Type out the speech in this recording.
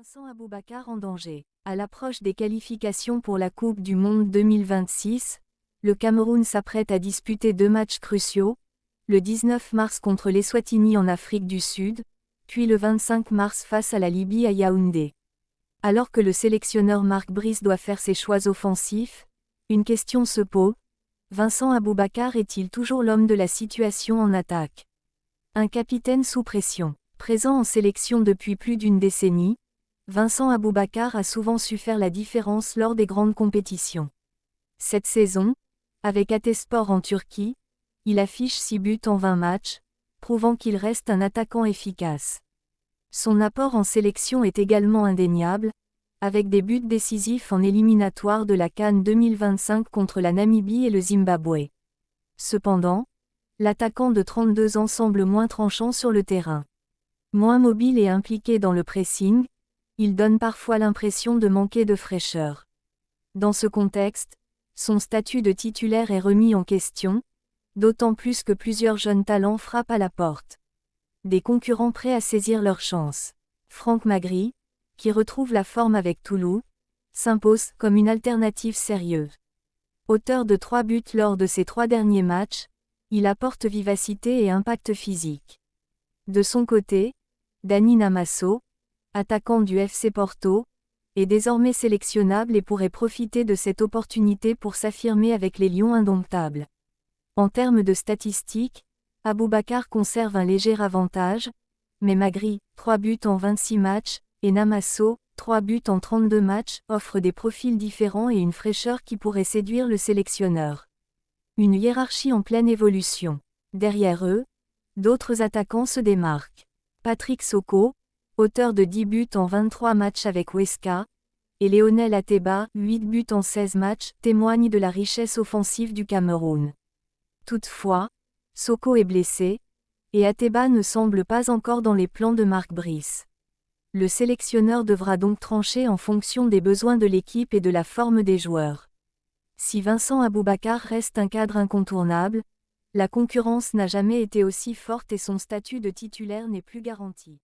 Vincent Aboubakar en danger. À l'approche des qualifications pour la Coupe du Monde 2026, le Cameroun s'apprête à disputer 2 matchs cruciaux, le 19 mars contre l'Eswatini en Afrique du Sud, puis le 25 mars face à la Libye à Yaoundé. Alors que le sélectionneur Marc Brice doit faire ses choix offensifs, une question se pose: Vincent Aboubakar est-il toujours l'homme de la situation en attaque? Un capitaine sous pression. Présent en sélection depuis plus d'une décennie, Vincent Aboubakar a souvent su faire la différence lors des grandes compétitions. Cette saison, avec Hatayspor en Turquie, il affiche 6 buts en 20 matchs, prouvant qu'il reste un attaquant efficace. Son apport en sélection est également indéniable, avec des buts décisifs en éliminatoire de la CAN 2025 contre la Namibie et le Zimbabwe. Cependant, l'attaquant de 32 ans semble moins tranchant sur le terrain. Moins mobile et impliqué dans le pressing, il donne parfois l'impression de manquer de fraîcheur. Dans ce contexte, son statut de titulaire est remis en question, d'autant plus que plusieurs jeunes talents frappent à la porte. Des concurrents prêts à saisir leur chance. Franck Magri, qui retrouve la forme avec Toulouse, s'impose comme une alternative sérieuse. Auteur de 3 buts lors de ses 3 derniers matchs, il apporte vivacité et impact physique. De son côté, Dani Namasso, attaquant du FC Porto, est désormais sélectionnable et pourrait profiter de cette opportunité pour s'affirmer avec les Lions indomptables. En termes de statistiques, Aboubakar conserve un léger avantage, mais Magri, 3 buts en 26 matchs, et Namasso, 3 buts en 32 matchs, offrent des profils différents et une fraîcheur qui pourrait séduire le sélectionneur. Une hiérarchie en pleine évolution. Derrière eux, d'autres attaquants se démarquent. Patrick Soko, auteur de 10 buts en 23 matchs avec Huesca, et Lionel Ateba, 8 buts en 16 matchs, témoignent de la richesse offensive du Cameroun. Toutefois, Soko est blessé, et Ateba ne semble pas encore dans les plans de Marc Brice. Le sélectionneur devra donc trancher en fonction des besoins de l'équipe et de la forme des joueurs. Si Vincent Aboubakar reste un cadre incontournable, la concurrence n'a jamais été aussi forte et son statut de titulaire n'est plus garanti.